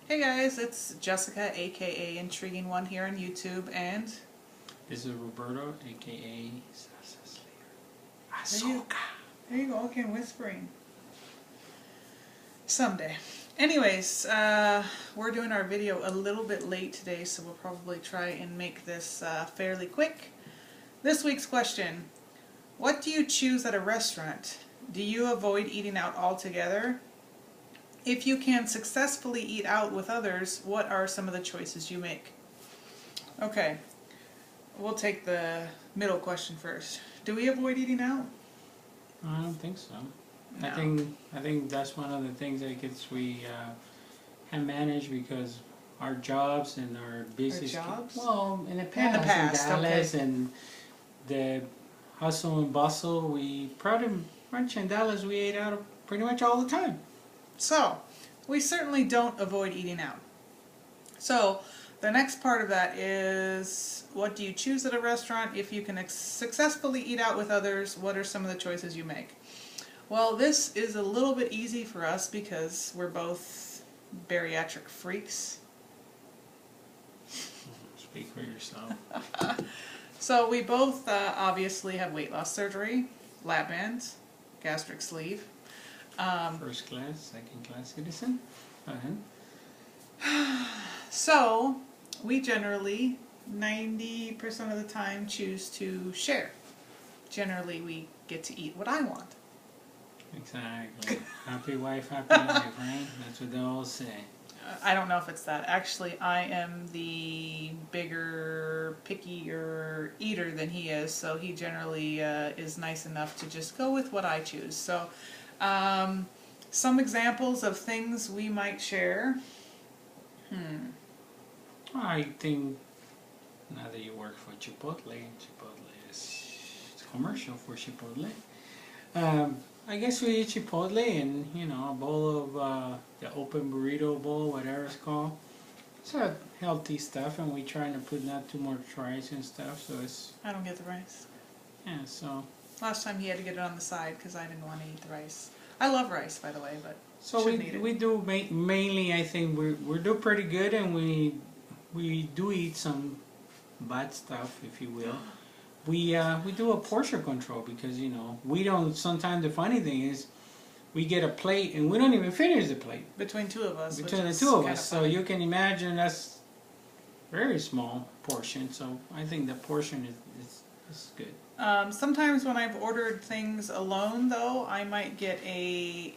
Hey guys, it's Jessica, aka Intriguing One here on YouTube, and This is Roberto, aka there you go again, whispering. Someday. Anyways, we're doing our video a little bit late today, so we'll probably try and make this fairly quick. This week's question: what do you choose at a restaurant? Do you avoid eating out altogether? If you can successfully eat out with others, what are some of the choices you make? Okay, we'll take the middle question first. Do we avoid eating out? I don't think so. No. I think that's one of the things that we have managed because our jobs and our business. Our jobs? Well, in the In the past, in Dallas, okay. and the hustle and bustle. We pretty much in Dallas we ate out pretty much all the time. So, we certainly don't avoid eating out. So, the next part of that is, what do you choose at a restaurant? If you can successfully eat out with others, what are some of the choices you make? Well, this is a little bit easy for us because we're both bariatric freaks. Speak for yourself. So we both obviously have weight loss surgery, lap bands, gastric sleeve. First class, second class citizen. Go ahead. So we generally, 90% of the time, choose to share. Generally, we get to eat what I want. Exactly. Happy wife, happy life, right? That's what they all say. I don't know if it's that. Actually, I am the bigger, pickier eater than he is, so he generally is nice enough to just go with what I choose. So, some examples of things we might share. I think now that you work for Chipotle is commercial for Chipotle. I guess we eat Chipotle and, you know, a bowl of the open burrito bowl, whatever it's called. It's a healthy stuff, and we try to put not too much rice and stuff, so it's... I don't get the rice. Yeah, so... Last time he had to get it on the side because I didn't want to eat the rice. I love rice, by the way, but So we do mainly, I think we do pretty good, and we do eat some bad stuff, if you will. We do a portion control because, you know, we don't. Sometimes the funny thing is, we get a plate and we don't even finish the plate between two of us. Between the two of us, so you can imagine that's very small portion. So I think the portion is good. Sometimes when I've ordered things alone, though, I might get a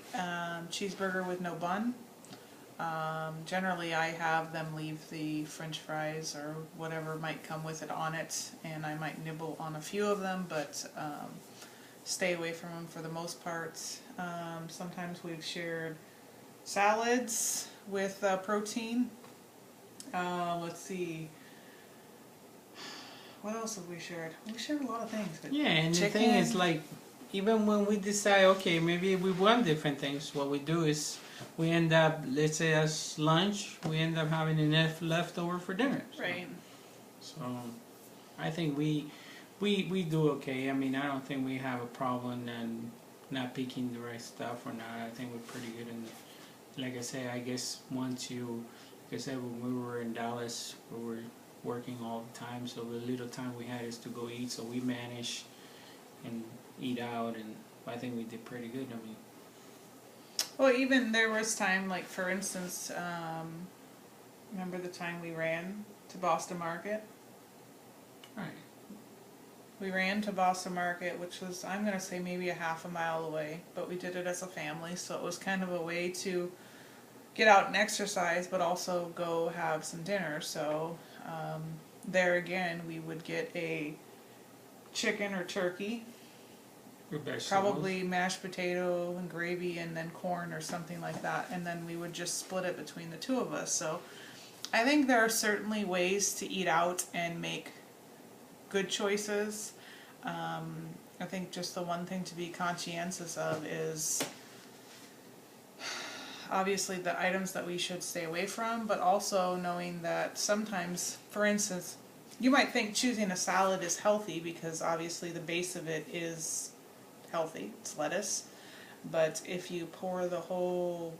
cheeseburger with no bun. Generally, I have them leave the French fries or whatever might come with it on it, and I might nibble on a few of them, but stay away from them for the most part. Sometimes we've shared salads with protein. Let's see. What else have we shared? We shared a lot of things. But yeah, and chicken. The thing is, like, even when we decide, okay, maybe we want different things, what we do is we end up, let's say as lunch, we end up having enough leftover for dinner. So, right. So I think we do okay. I mean, I don't think we have a problem and not picking the right stuff or not. I think we're pretty good in the, like I say, I guess once you, like I said, when we were in Dallas, we were working all the time, so the little time we had is to go eat, so we managed and eat out, and I think we did pretty good. I mean, well, even there was time, like for instance, remember the time we ran to Boston Market? right. We ran to Boston Market, which was, I'm going to say, maybe a half a mile away, but we did it as a family, so it was kind of a way to get out and exercise, but also go have some dinner. So there again, we would get a chicken or turkey, probably mashed potato and gravy, and then corn or something like that, and then we would just split it between the two of us. So I think there are certainly ways to eat out and make good choices. I think just the one thing to be conscientious of is obviously the items that we should stay away from, but also knowing that sometimes, for instance, you might think choosing a salad is healthy because obviously the base of it is healthy, it's lettuce, but if you pour the whole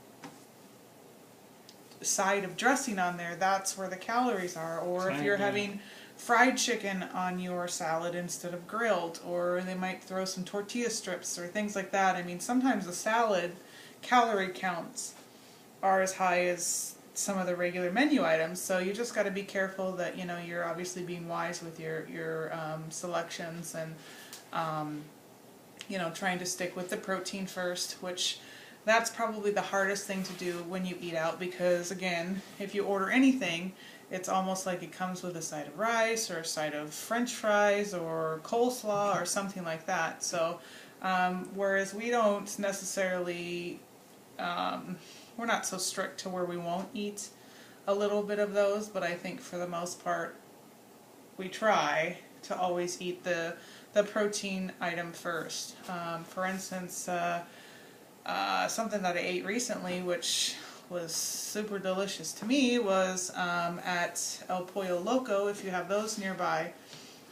side of dressing on there, that's where the calories are. Or if you're having fried chicken on your salad instead of grilled, or they might throw some tortilla strips or things like that. I mean, sometimes the salad calorie counts are as high as some of the regular menu items, so you just got to be careful that, you know, you're obviously being wise with your selections, and you know, trying to stick with the protein first, which that's probably the hardest thing to do when you eat out, because again, if you order anything, it's almost like it comes with a side of rice or a side of French fries or coleslaw or something like that. So whereas we don't necessarily, we're not so strict to where we won't eat a little bit of those, but I think for the most part we try to always eat the protein item first. For instance, something that I ate recently, which was super delicious to me, was at El Pollo Loco. If you have those nearby,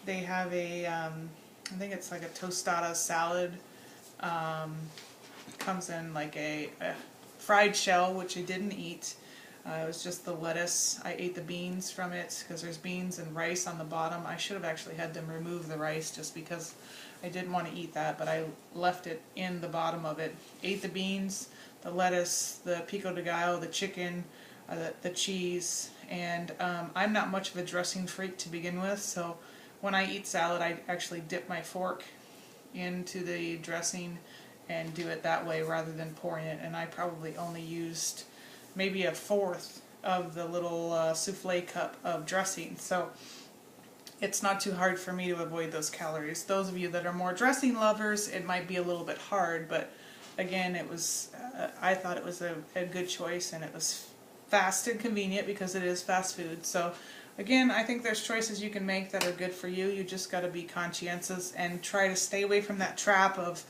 they have a, I think it's like a tostada salad. Comes in like a fried shell, which I didn't eat. It was just the lettuce. I ate the beans from it because there's beans and rice on the bottom. I should have actually had them remove the rice just because I didn't want to eat that, but I left it in the bottom of it. Ate the beans, the lettuce, the pico de gallo, the chicken, the cheese, and I'm not much of a dressing freak to begin with, so when I eat salad I actually dip my fork into the dressing and do it that way rather than pouring it, and I probably only used maybe a fourth of the little souffle cup of dressing, so it's not too hard for me to avoid those calories. Those of you that are more dressing lovers, it might be a little bit hard, but again, it was I thought it was a good choice, and it was fast and convenient because it is fast food. So again, I think there's choices you can make that are good for you. You just got to be conscientious and try to stay away from that trap of,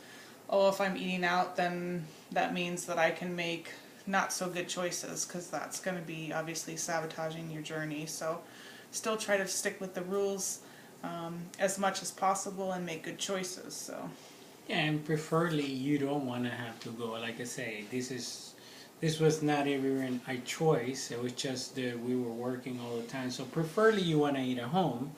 oh, if I'm eating out, then that means that I can make not so good choices, because that's going to be obviously sabotaging your journey. So still try to stick with the rules as much as possible and make good choices. So yeah, and preferably you don't want to have to go. Like I say, this was not even a choice. It was just that we were working all the time. So preferably you want to eat at home,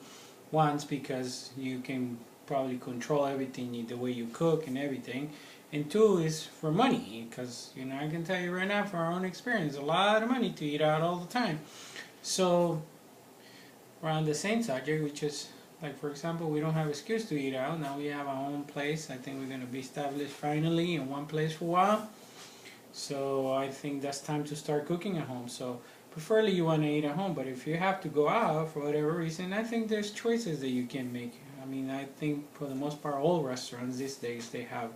once because you can probably control everything, the way you cook and everything. And two is for money, because you know, I can tell you right now from our own experience, a lot of money to eat out all the time. So around the same subject, which is like, for example, we don't have excuse to eat out. Now we have our own place. I think we're going to be established finally in one place for a while. So I think that's time to start cooking at home. So preferably you want to eat at home, but if you have to go out for whatever reason, I think there's choices that you can make. I mean, I think for the most part all restaurants these days, they have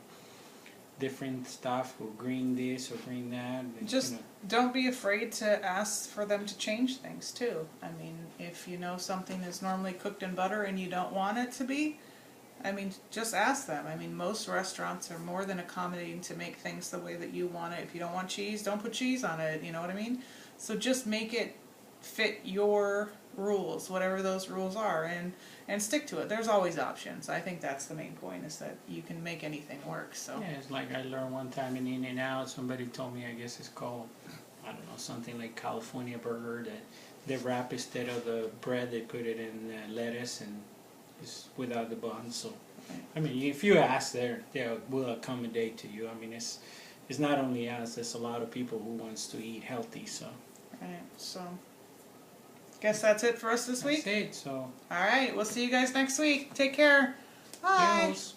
different stuff, or green this or green that. just don't be afraid to ask for them to change things too. I mean, if you know something is normally cooked in butter and you don't want it to be, I mean, just ask them. I mean, most restaurants are more than accommodating to make things the way that you want it. If you don't want cheese, don't put cheese on it, you know what I mean? So just make it fit your rules, whatever those rules are, and stick to it. There's always options. I think that's the main point, is that you can make anything work. So yeah, it's like I learned one time in In-N-Out, somebody told me, I guess it's called, I don't know, something like California burger, that they wrap, instead of the bread, they put it in lettuce, and it's without the bun. So I mean, if you ask, they will accommodate to you. I mean, it's not only us, there's a lot of people who wants to eat healthy. So right, so guess that's it for us this week. that's it. So all right, we'll see you guys next week. Take care. Bye. yes.